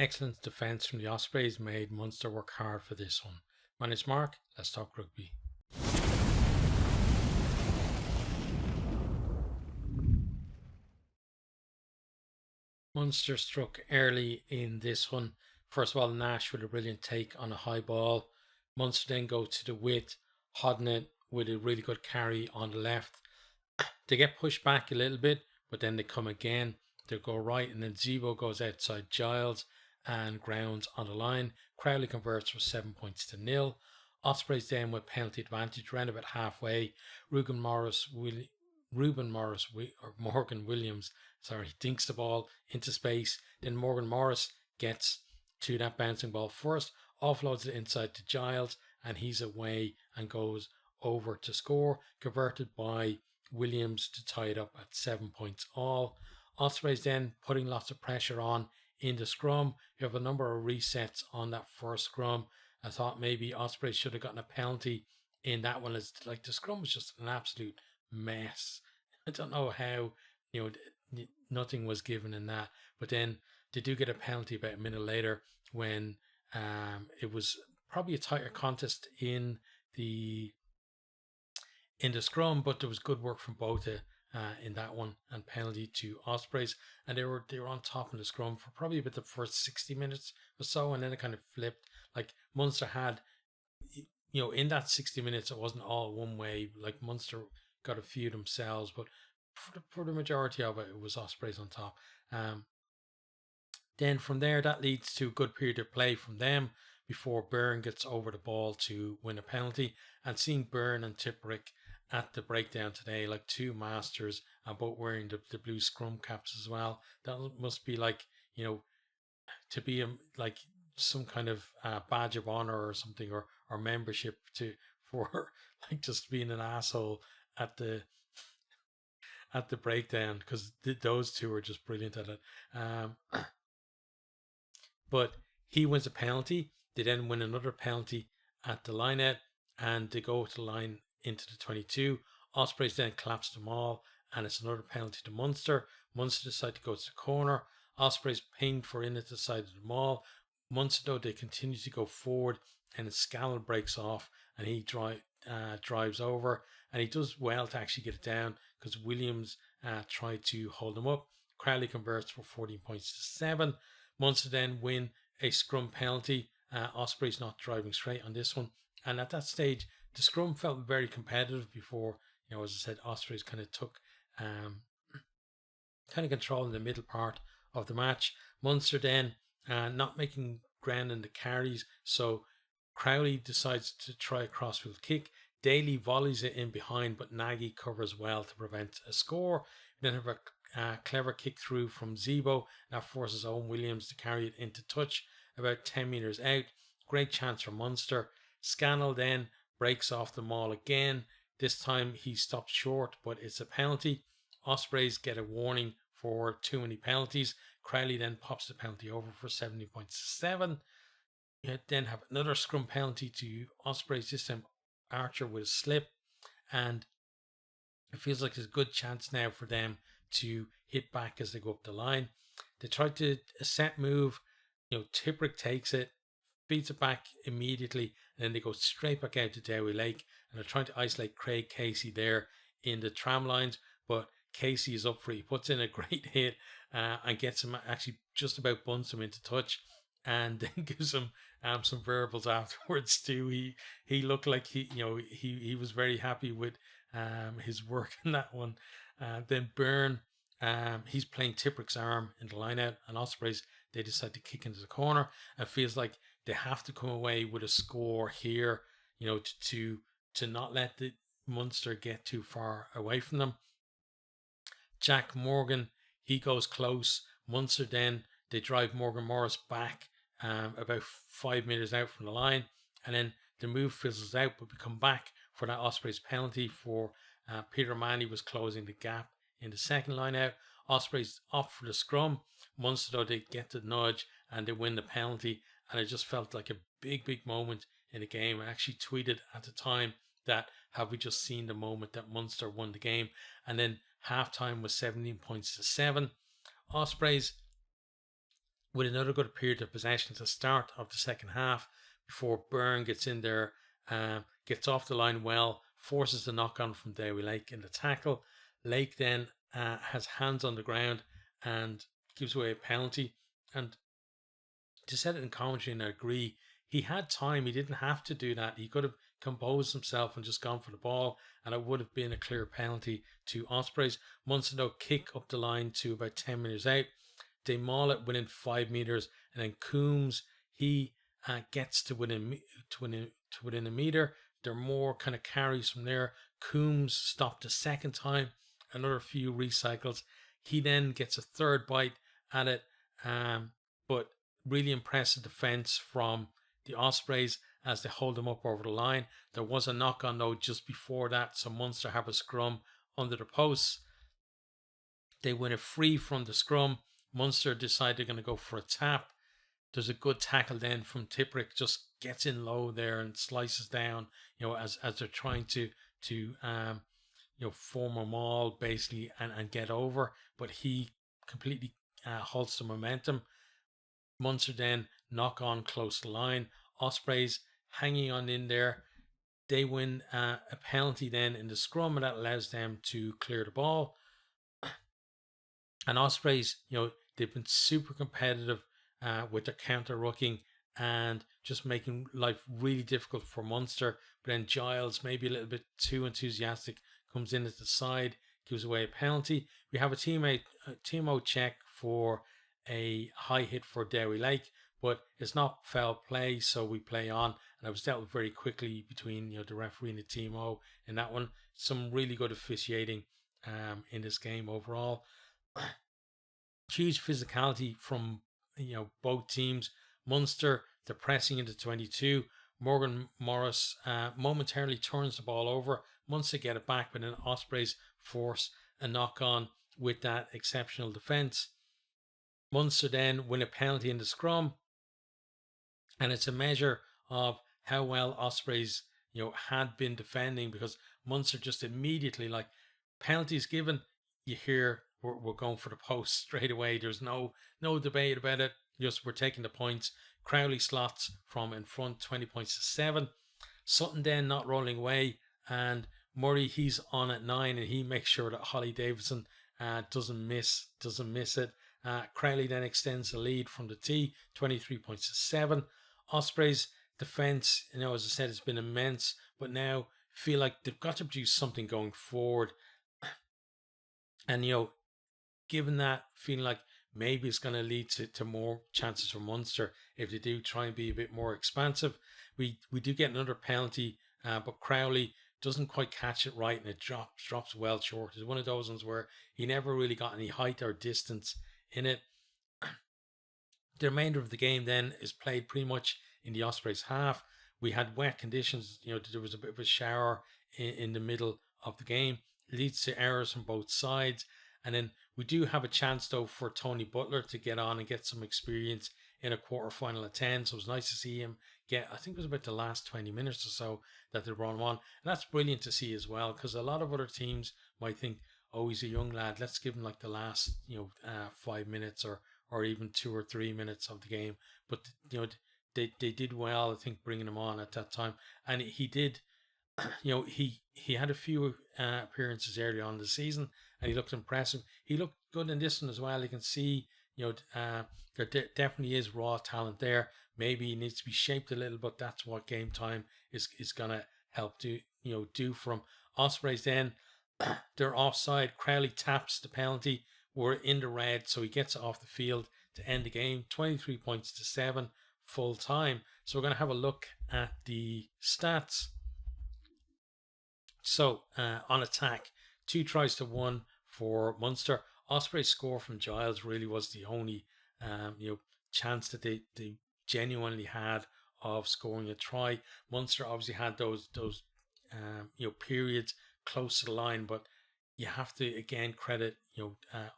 Excellent defence from the Ospreys made Munster work hard for this one. My name's Mark, let's talk rugby. Munster struck early in this one. First of all, Nash with a brilliant take on a high ball. Munster then go to the width. Hodnett with a really good carry on the left. They get pushed back a little bit, but then they come again. They go right, and then Zebo goes outside Giles and grounds on the line. Crowley converts for 7 points to 0. Ospreys then with penalty advantage round about halfway. Morgan Williams dinks the ball into space. Then Morgan Morris gets to that bouncing ball first, offloads it inside to Giles, and he's away and goes over to score, converted by Williams to tie it up at 7 points all. Ospreys then putting lots of pressure on in the scrum. You have a number of resets on that first scrum. I thought maybe Ospreys should have gotten a penalty in that one. It's like the scrum was just an absolute mess. I don't know how, nothing was given in that. But then they do get a penalty about a minute later when it was probably a tighter contest in the scrum, but there was good work from both in that one, and penalty to Ospreys, and they were on top in the scrum for probably about the first 60 minutes or so, and then it kind of flipped. Like Munster had, in that 60 minutes it wasn't all one way. Like Munster got a few themselves, but for the majority of it, it was Ospreys on top. Then from there, that leads to a good period of play from them before Byrne gets over the ball to win a penalty. And seeing Byrne and Tipperick at the breakdown today, like two masters, and both wearing the blue scrum caps as well, that must be like, to be like some kind of badge of honor or something, or membership for like just being an asshole at the breakdown, because those two are just brilliant at it. But he wins a penalty. They then win another penalty at the line out, and they go to the line into the 22. Ospreys then collapse them all, and it's another penalty to Munster. Munster decide to go to the corner. Ospreys ping for in at the side of the maul. Munster, though, they continue to go forward, and Scannell breaks off, and he drives over, and he does well to actually get it down, because Williams tried to hold him up. Crowley converts for 14 points to 7. Munster then win a scrum penalty. Ospreys not driving straight on this one, and at that stage the scrum felt very competitive before, as I said, Ospreys kind of took control in the middle part of the match. Munster then not making ground in the carries, so Crowley decides to try a crossfield kick. Daly volleys it in behind, but Nagy covers well to prevent a score. We then have a clever kick through from Zebo that forces Owen Williams to carry it into touch about 10 metres out. Great chance for Munster. Scannell then breaks off the maul again. This time he stops short, but it's a penalty. Ospreys get a warning for too many penalties. Crowley then pops the penalty over for 70 points to 7. You then have another scrum penalty to Ospreys, this time Archer with a slip, and it feels like there's a good chance now for them to hit back as they go up the line. They try to a set move, Tipperick takes it, beats it back immediately, and then they go straight back out to Dewey Lake, and they're trying to isolate Craig Casey there in the tram lines, but Casey is up for it. He puts in a great hit and gets him, actually just about bunts him into touch, and then gives him some verbals afterwards too. He looked like he was very happy with his work in that one. Then Byrne, he's playing Tipperick's arm in the line out, and Ospreys, they decide to kick into the corner. It feels like they have to come away with a score here, to not let the Munster get too far away from them. Jack Morgan, he goes close. Munster then, they drive Morgan Morris back about 5 metres out from the line, and then the move fizzles out, but we come back for that Ospreys penalty for Peter Manny was closing the gap in the second line out. Ospreys off for the scrum. Munster, though, they get the nudge and they win the penalty, and it just felt like a big moment in the game. I actually tweeted at the time that, have we just seen the moment that Munster won the game? And then halftime was 17 points to 7. Ospreys with another good period of possession at the start of the second half before Byrne gets in there, gets off the line well, forces the knock on from Dewey Lake in the tackle. Lake then has hands on the ground and gives away a penalty. And to set it in commentary, and I agree, he had time. He didn't have to do that. He could have composed himself and just gone for the ball, and it would have been a clear penalty to Ospreys. Munster though kick up the line to about 10 metres out. They maul it within 5 metres, and then Coombs, he gets to within a metre. There are more kind of carries from there. Coombs stopped a second time, another few recycles. He then gets a third bite at it, but really impressive defence from the Ospreys as they hold them up over the line. There was a knock on though just before that, so Munster have a scrum under the posts. They win a free from the scrum. Munster decide they're going to go for a tap. There's a good tackle then from Tipperick, just gets in low there and slices down, as they're trying to form a maul basically and get over, but he completely halts the momentum. Munster then knock on close to the line. Ospreys hanging on in there. They win a penalty then in the scrum, and that allows them to clear the ball. And Ospreys, they've been super competitive with their counter rucking and just making life really difficult for Munster. But then Giles, maybe a little bit too enthusiastic, comes in at the side, gives away a penalty. We have a teammate check for a high hit for Dewey Lake, but it's not foul play, so we play on. And it was dealt with very quickly between the referee and the teamo in that one. Some really good officiating in this game overall. Huge physicality from both teams. Munster, they're pressing into 22. Morgan Morris momentarily turns the ball over. Munster get it back, but then Ospreys force a knock on with that exceptional defence. Munster then win a penalty in the scrum, and it's a measure of how well Ospreys had been defending, because Munster just immediately, like, penalties given, you hear we're going for the post straight away. There's no debate about it. Just we're taking the points. Crowley slots from in front, 20 points to 7. Sutton then not rolling away, and Murray, he's on at 9, and he makes sure that Holly Davidson doesn't miss it. Crowley then extends the lead from the tee, 23 points to 7. Ospreys defence, as I said, has been immense, but now feel like they've got to produce something going forward. And given that, feeling like maybe it's going to lead to more chances for Munster if they do try and be a bit more expansive. We do get another penalty, but Crowley doesn't quite catch it right, and it drops well short. It's one of those ones where he never really got any height or distance in it. The remainder of the game then is played pretty much in the Ospreys half. We had wet conditions. There was a bit of a shower in the middle of the game. It leads to errors from both sides. And then we do have a chance, though, for Tony Butler to get on and get some experience in a quarter-final at 10. So it was nice to see him get, I think it was about the last 20 minutes or so that they were on. And that's brilliant to see as well, because a lot of other teams might think, oh, he's a young lad, let's give him like the last 5 minutes or even 2 or 3 minutes of the game. But they did well, I think, bringing him on at that time. And he did, he had a few appearances early on in the season, and he looked impressive. He looked good in this one as well. You can see there definitely is raw talent there. Maybe he needs to be shaped a little, but that's what game time is going to help do for him. Ospreys then, they're offside. Crowley taps the penalty. We're in the red, so he gets off the field to end the game. 23 points to 7 full time. So we're going to have a look at the stats. So on attack, 2 tries to 1 for Munster. Osprey's score from Giles really was the only chance that they genuinely had of scoring a try. Munster obviously had those periods close to the line, but you have to again credit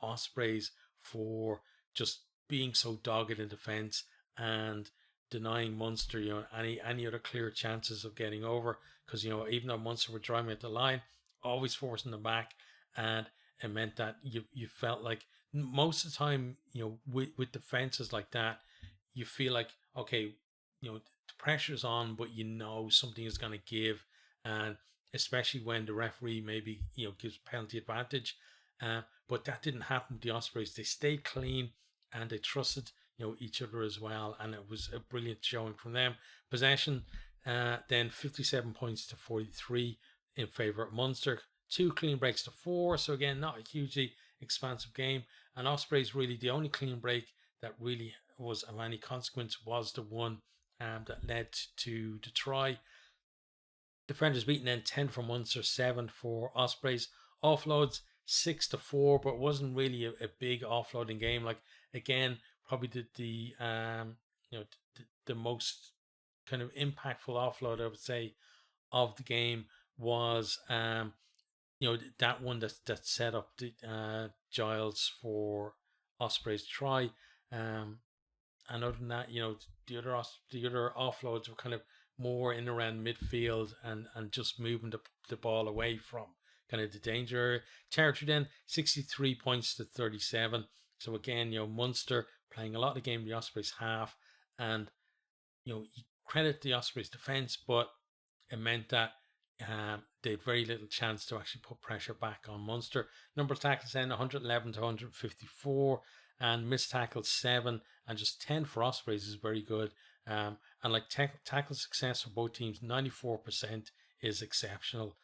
Ospreys for just being so dogged in defence and denying Munster any other clear chances of getting over, because even though Munster were driving at the line, always forcing them back, and it meant that you felt like most of the time, with defenses like that, you feel like, okay, the pressure's on, but something is going to give, and especially when the referee maybe gives penalty advantage. But that didn't happen with the Ospreys. They stayed clean and they trusted each other as well, and it was a brilliant showing from them. Possession, then 57 points to 43 in favour of Munster. 2 clean breaks to 4, so again, not a hugely expansive game. And Ospreys, really the only clean break that really was of any consequence was the one that led to the try. Defenders beaten then 10 for Munster, 7 for Ospreys. Offloads 6 to 4, but it wasn't really a big offloading game. Like, again, probably the most kind of impactful offload, I would say, of the game was that one that set up the Giles for Ospreys try. And other than that, the other offloads were kind of more in around midfield and just moving the ball away from kind of the danger territory. Then 63 points to 37. So again, Munster playing a lot of the game the Ospreys half, and you credit the Ospreys defence, but it meant that they had very little chance to actually put pressure back on Munster. Number of tackles then 111 to 154, and missed tackles 7, and just 10 for Ospreys is very good. And like tackle success for both teams, 94% is exceptional.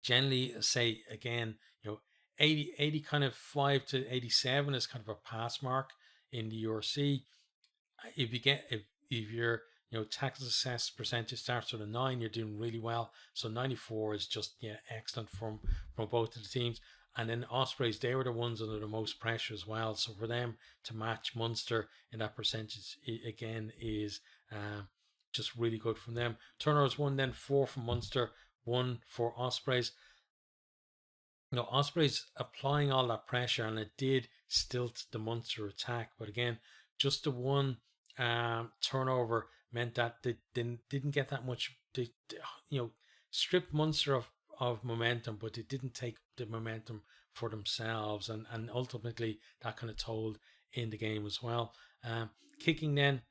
Generally say again, 80 kind of 5 to 87 is kind of a pass mark in the URC. If your tackle success percentage starts with a 9, you're doing really well. So 94 is just excellent from both of the teams. And then Ospreys, they were the ones under the most pressure as well. So for them to match Munster in that percentage again is just really good from them. Turnovers 1, then 4 from Munster, 1 for Ospreys. Ospreys applying all that pressure, and it did stilt the Munster attack. But again, just the one turnover meant that they didn't get that much. They stripped Munster of momentum, but they didn't take the momentum for themselves, and ultimately that kind of told in the game as well. Kicking then,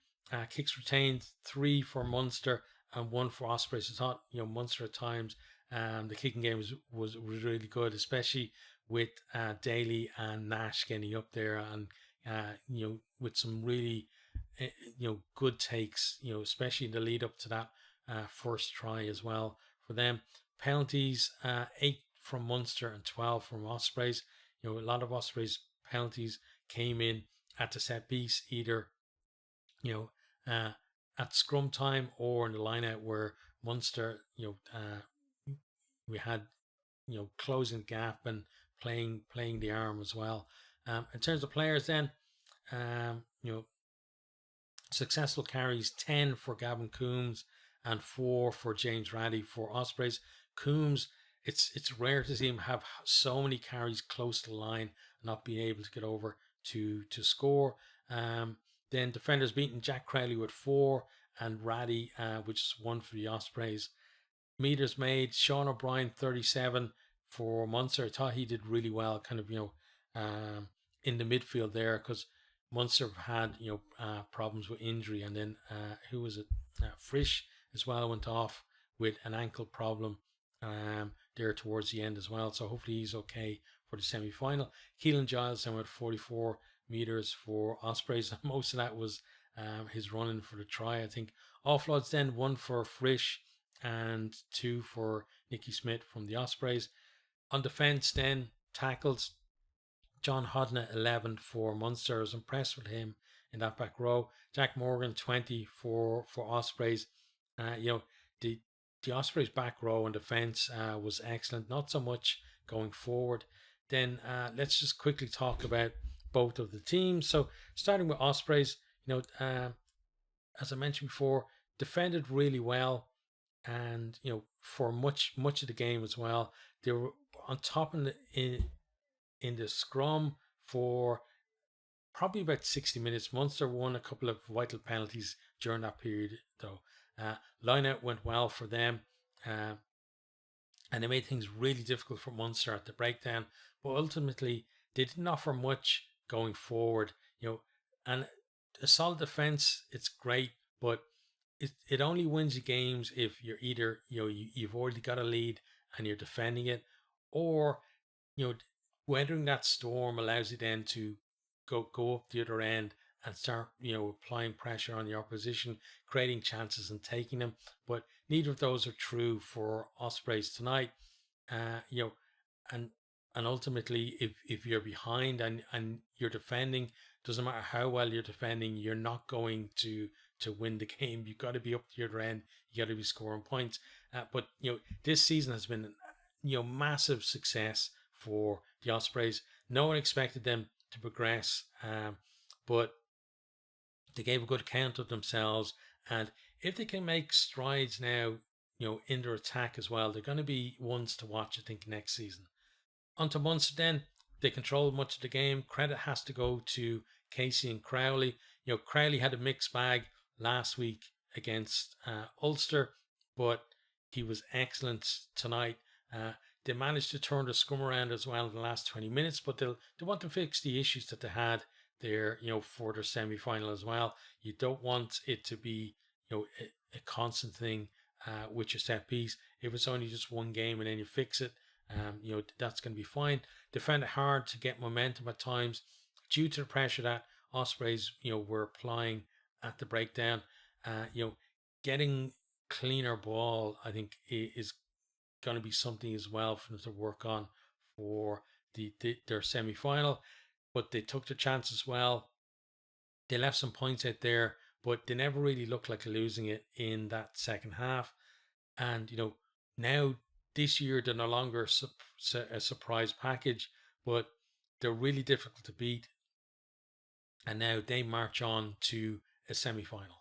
kicks retained, 3 for Munster and 1 for Ospreys. I thought Munster at times the kicking game was really good, especially with Daly and Nash getting up there, and with some really good takes, especially in the lead up to that first try as well for them. Penalties, 8 from Munster and 12 from Ospreys. A lot of Ospreys penalties came in at the set piece, either at scrum time or in the line out, where Munster we had closing gap and playing the arm as well. In terms of players then, successful carries, 10 for Gavin Coombs and 4 for James Raddy for Ospreys. Coombs, it's rare to see him have so many carries close to the line and not being able to get over to score. Then defenders beaten, Jack Crowley with 4 and Raddy which is 1 for the Ospreys. Meters made, Sean O'Brien 37 for Munster. I thought he did really well, kind of in the midfield there, because Munster had problems with injury, and then who was it? Frisch as well went off with an ankle problem there towards the end as well. So hopefully he's okay for the semi-final. Keelan Giles then with 44 meters for Ospreys. Most of that was his running for the try, I think. Offloads then, 1 for Frisch and 2 for Nicky Smith from the Ospreys. On defence then, tackles, John Hodnett 11 for Munster. I was impressed with him in that back row. Jack Morgan 20 for Ospreys. The Ospreys back row and defence was excellent. Not so much going forward. Then let's just quickly talk about both of the teams. So starting with Ospreys, as I mentioned before, defended really well, and for much of the game as well. They were on top in the scrum for probably about 60 minutes. Munster won a couple of vital penalties during that period, though. Line out went well for them, and they made things really difficult for Munster at the breakdown. But ultimately, they didn't offer much going forward, and a solid defense, it's great, but it only wins you games if you're either, you've already got a lead and you're defending it, or, you know, weathering that storm allows you then to go up the other end and start, applying pressure on the opposition, creating chances and taking them. But neither of those are true for Ospreys tonight. You know, and ultimately, if you're behind and you're defending, doesn't matter how well you're defending, you're not going to win the game. You've got to be up the other end. You got to be scoring points. But this season has been massive success for the Ospreys. No one expected them to progress, but they gave a good account of themselves. And if they can make strides now, in their attack as well, they're going to be ones to watch, I think, next season. Onto Munster then. They controlled much of the game. Credit has to go to Casey and Crowley. Crowley had a mixed bag last week against Ulster, but he was excellent tonight. They managed to turn the scrum around as well in the last 20 minutes, but they want to fix the issues that they had there, for their semi-final as well. You don't want it to be, a constant thing with your set piece. If it's only just one game and then you fix it, that's going to be fine. They found it hard to get momentum at times due to the pressure that Ospreys, were applying at the breakdown. Getting cleaner ball, I think, is going to be something as well for them to work on for their semi-final. But they took the chance as well. They left some points out there, but they never really looked like losing it in that second half. And now this year they're no longer a surprise package, but they're really difficult to beat. And now they march on to a semi-final.